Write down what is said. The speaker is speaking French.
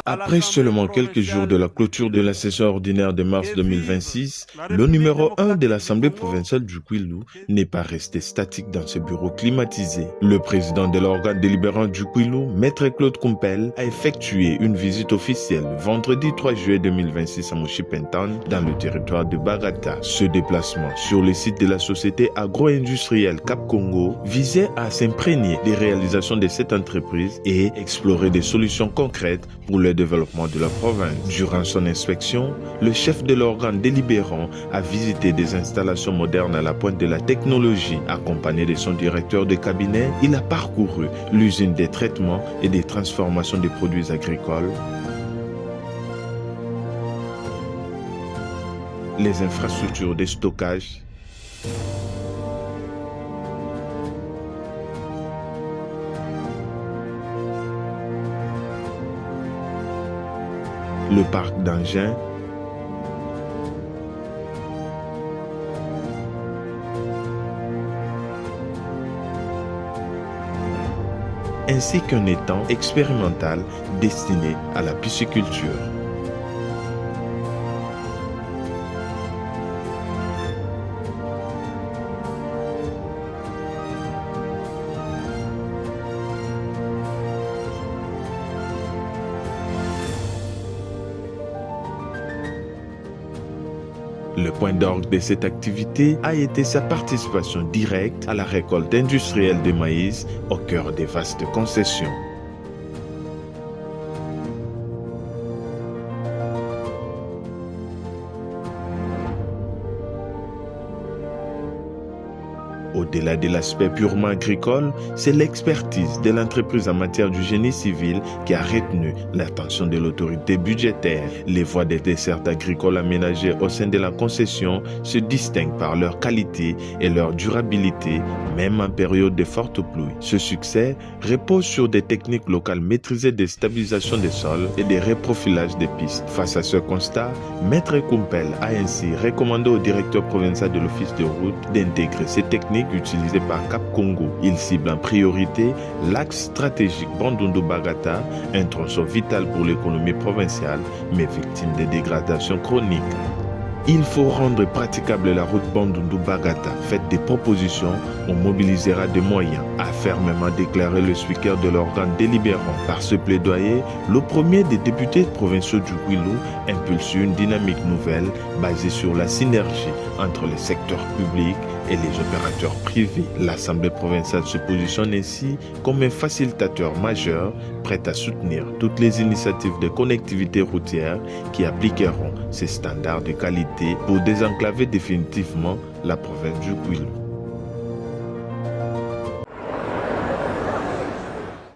Après seulement quelques jours de la clôture de la session ordinaire de mars 2026, le numéro 1 de l'Assemblée provinciale du Kwilu n'est pas resté statique dans ce bureau climatisé. Le président de l'organe délibérant du Kwilu, Maître Claude Kumpel, a effectué une visite officielle le vendredi 3 juillet 2026 à Moshipentan, dans le territoire de Bagata. Ce déplacement sur le site de la société agro-industrielle Cap Congo visait à s'imprégner des réalisations de cette entreprise et explorer des solutions concrètes pour le développement de la province. Durant son inspection, le chef de l'organe délibérant a visité des installations modernes à la pointe de la technologie. Accompagné de son directeur de cabinet, il a parcouru l'usine des traitements et des transformations des produits agricoles, les infrastructures de stockage, le parc d'engins, ainsi qu'un étang expérimental destiné à la pisciculture. Le point d'orgue de cette activité a été sa participation directe à la récolte industrielle de maïs au cœur des vastes concessions. Au-delà de l'aspect purement agricole, c'est l'expertise de l'entreprise en matière du génie civil qui a retenu l'attention de l'autorité budgétaire. Les voies des dessertes agricoles aménagées au sein de la concession se distinguent par leur qualité et leur durabilité, même en période de fortes pluies. Ce succès repose sur des techniques locales maîtrisées de stabilisation des sols et de reprofilage des pistes. Face à ce constat, Maître Kumpel a ainsi recommandé au directeur provincial de l'Office de route d'intégrer ces techniques utilisées par Cap Congo. Il cible en priorité l'axe stratégique Bandundu-Bagata, un tronçon vital pour l'économie provinciale, mais victime de dégradations chroniques. Il faut rendre praticable la route Bandundu-Bagata. Faites des propositions, on mobilisera des moyens, a fermement déclaré le speaker de l'organe délibérant. Par ce plaidoyer, le premier des députés provinciaux du Kwilu impulse une dynamique nouvelle basée sur la synergie entre les secteurs publics et les opérateurs privés. L'Assemblée provinciale se positionne ainsi comme un facilitateur majeur, prêt à soutenir toutes les initiatives de connectivité routière qui appliqueront ces standards de qualité pour désenclaver définitivement la province du Kwilu.